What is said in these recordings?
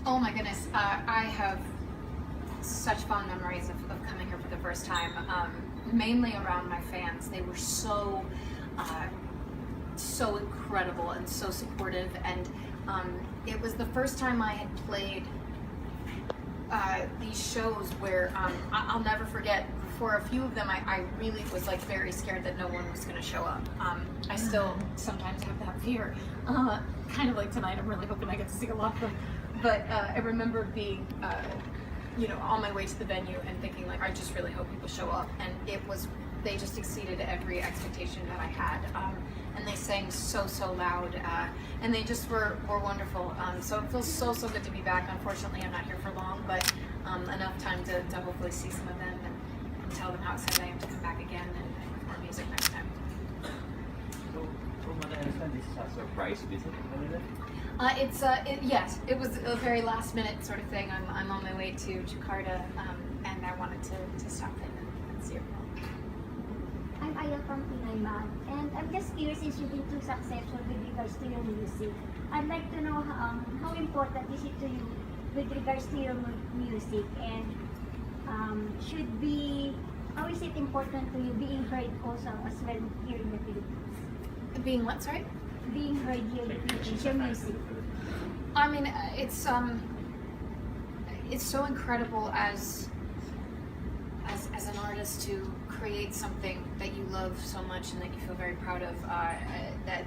Oh my goodness, I have such fond memories of coming here for the first time, mainly around my fans. They were so incredible and so supportive, and it was the first time I had played these shows where I'll never forget. For a few of them, I really was like very scared that no one was going to show up. I still sometimes have that fear. Kind of like tonight, I'm really hoping I get to see a lot of them. But I remember being, on my way to the venue and thinking like, I just really hope people show up. And they just exceeded every expectation that I had. And they sang so loud, and they just were wonderful. So it feels so good to be back. Unfortunately, I'm not here for long, but enough time to hopefully see some of them and tell them how excited I am to come back again and with more music next time. So, from what I understand, this is a surprise visit in Manila? Yes, it was a very last minute sort of thing. I'm on my way to Jakarta, and I wanted to stop in and see everyone. I'm Aya from Pinay Mag, and I'm just curious, since you've been too successful with regards to your music, I'd like to know how important is it to you with regards to your music, and how is it important to you being heard also as well here in the Philippines? Being what, sorry? Being heard here in the Philippines, your music. I mean, it's so incredible as an artist to create something that you love so much and that you feel very proud of, that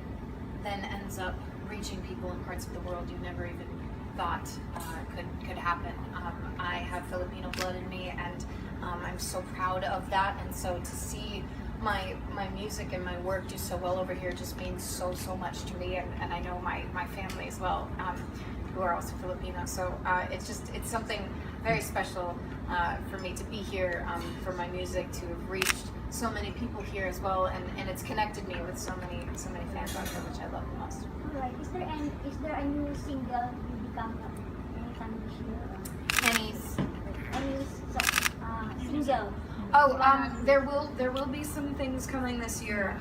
then ends up reaching people in parts of the world you never even thought could happen. I have Filipino blood in me, and I'm so proud of that. And so to see my music and my work do so well over here just means so much to me, and I know my family as well, who are also Filipino. So it's something very special for me to be here, for my music to have reached so many people here as well, and it's connected me with so many fans out there, which I love the most. Alright, is there a new single you become anytime this year? Any Single? There will be some things coming this year,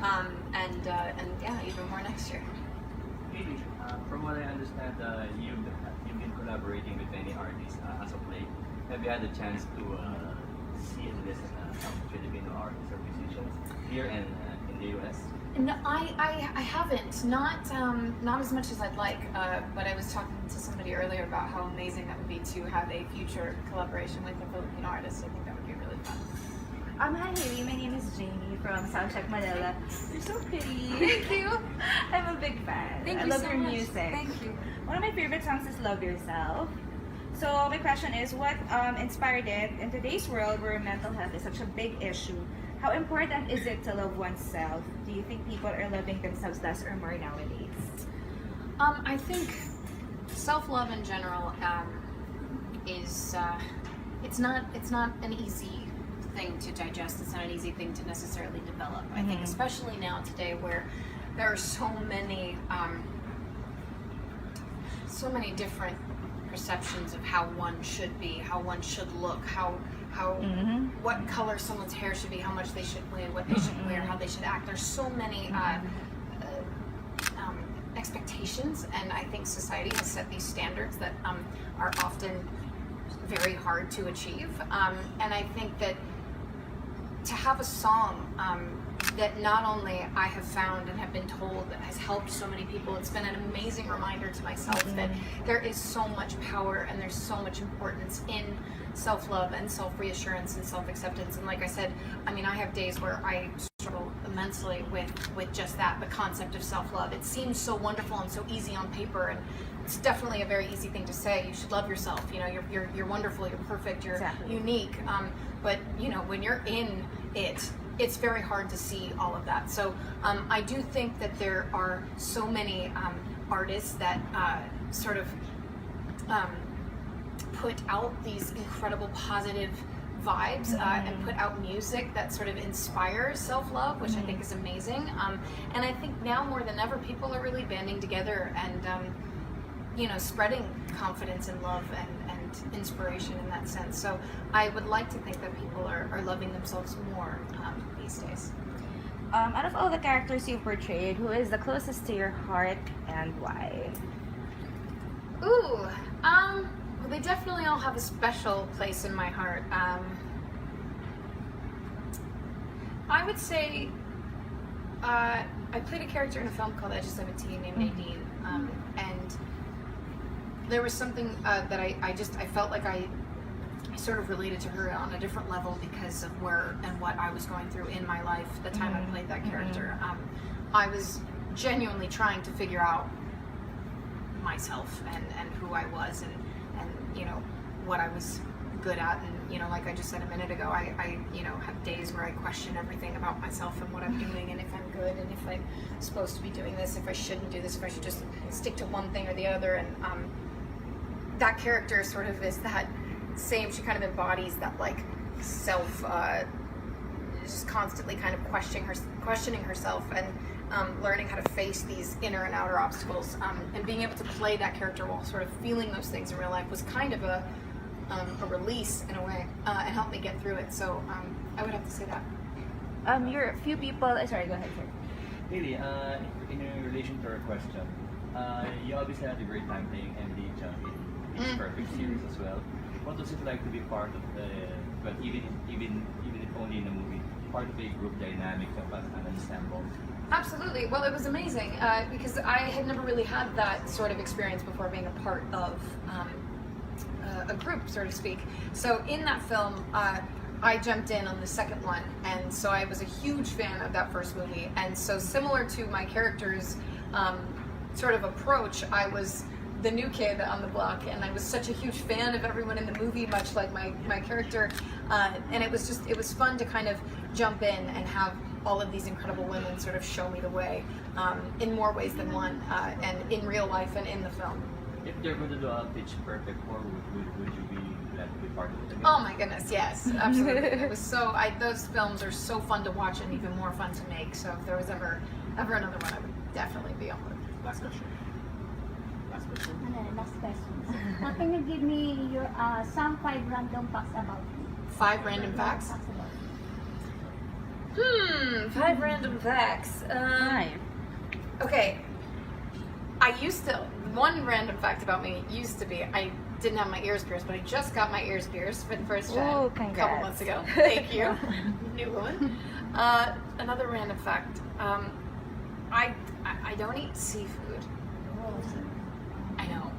and yeah, even more next year. Hailee, from what I understand, you've been collaborating with many artists as of late. Have you had a chance to see and listen to some Filipino artists or musicians here and in the US? No, I haven't. Not as much as I'd like. But I was talking to somebody earlier about how amazing that would be to have a future collaboration with a Filipino artist. I think that would be really fun. Hi Hailee, my name is Jamie from Soundcheck Manila. You're so pretty. Thank you. I'm a big fan. Thank I you love so your much. music. Thank you. One of my favorite songs is Love Yourself. So my question is, what inspired it? In today's world where mental health is such a big issue, how important is it to love oneself? Do you think people are loving themselves less or more nowadays? I think self-love in general is it's not an easy thing to digest. It's not an easy thing to necessarily develop. I think especially now today where there are so many different perceptions of how one should be, how one should look, what color someone's hair should be, how much they should weigh, what they should wear, how they should act. There's so many expectations, and I think society has set these standards that are often very hard to achieve. And I think that to have a song that not only I have found and have been told that has helped so many people, it's been an amazing reminder to myself that there is so much power and there's so much importance in self-love and self-reassurance and self-acceptance. And like I said, I mean, I have days where I struggle immensely with just that, the concept of self-love. It seems so wonderful and so easy on paper, and it's definitely a very easy thing to say. You should love yourself. You know, you're wonderful, you're perfect, you're unique. But you know, when you're in it, it's very hard to see all of that. So I do think that there are so many artists that sort of put out these incredible positive vibes and put out music that sort of inspires self-love, which I think is amazing. And I think now more than ever, people are really banding together and spreading confidence and love and inspiration in that sense. So I would like to think that people are loving themselves more these days. Out of all the characters you portrayed, who is the closest to your heart and why? Ooh, Well, they definitely all have a special place in my heart. I would say I played a character in a film called Edge of 17 named Nadine, and there was something that I felt like I sort of related to her on a different level because of where and what I was going through in my life the time I played that character. I was genuinely trying to figure out myself and who I was and you know what I was good at, and you know, like I just said a minute ago, I you know, have days where I question everything about myself and what I'm doing and if I'm good and if I'm supposed to be doing this, if I shouldn't do this, if I should just stick to one thing or the other. And that character sort of is that same, she kind of embodies that like self just constantly kind of questioning herself and learning how to face these inner and outer obstacles, and being able to play that character while sort of feeling those things in real life was kind of a release in a way, and helped me get through it. So I would have to say that. You're a few people. Sorry, go ahead, sir. Hailee, in relation to our question, you obviously had a great time playing Emily Chung in this perfect series as well. What was it like to be part of the, well, even if only in a movie, part of a group dynamic of an ensemble? Absolutely. Well, it was amazing because I had never really had that sort of experience before being a part of a group, so to speak. So in that film, I jumped in on the second one, and so I was a huge fan of that first movie. And so similar to my character's sort of approach, I was the new kid on the block, and I was such a huge fan of everyone in the movie, much like my character. And it was fun to kind of jump in and have all of these incredible women sort of show me the way in more ways than one, and in real life and in the film. If they're going to do a pitch perfect, or would you be glad to be part of it again? Oh my goodness, yes, absolutely. It was so, those films are so fun to watch and even more fun to make. So if there was ever another one, I would definitely be on board. Last question. Last question. Last question. Can you give me your some 5 random facts about you? 5 random facts? About you. 5 random facts. Okay. One random fact about me used to be, I didn't have my ears pierced, but I just got my ears pierced for the first time Ooh, a couple congrats. months ago. Thank you. New one. Another random fact. I don't eat seafood. I know.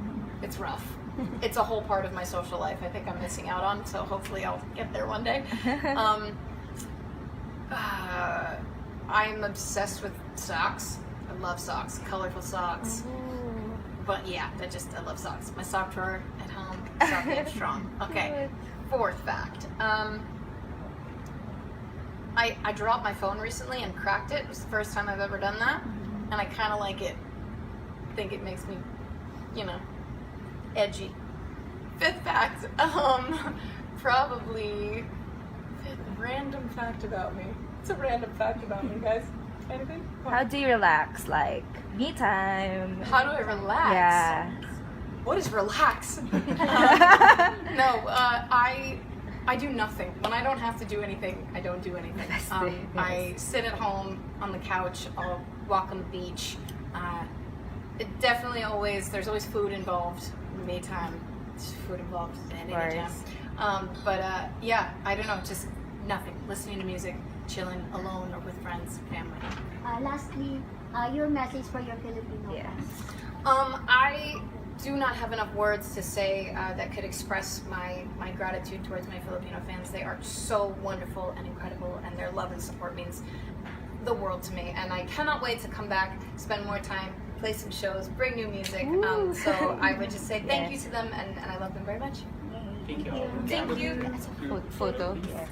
It's rough. It's a whole part of my social life I think I'm missing out on, so hopefully I'll get there one day. I'm obsessed with socks. I love socks, colorful socks. But yeah, I love socks. My sock drawer at home, sock game strong. Okay, 4th fact. I dropped my phone recently and cracked it. It was the first time I've ever done that, and I kind of like it. I think it makes me, you know, edgy. 5th fact. Probably 5th random fact about me. It's a random fact about me, guys. Anything? How do you relax? Like me time? How do I relax? Yeah. What is relax? I do nothing. When I don't have to do anything, I don't do anything. I sit at home on the couch. I'll walk on the beach. There's always food involved. Me time. There's food involved in any jam. Yeah, I don't know, just nothing. Listening to music, chilling alone or with friends, family. Lastly, your message for your Filipino fans. I do not have enough words to say that could express my gratitude towards my Filipino fans. They are so wonderful and incredible, and their love and support means the world to me. And I cannot wait to come back, spend more time, play some shows, bring new music. So I would just say thank you to them, and I love them very much. Thank you. Thank you. Photo. Yes.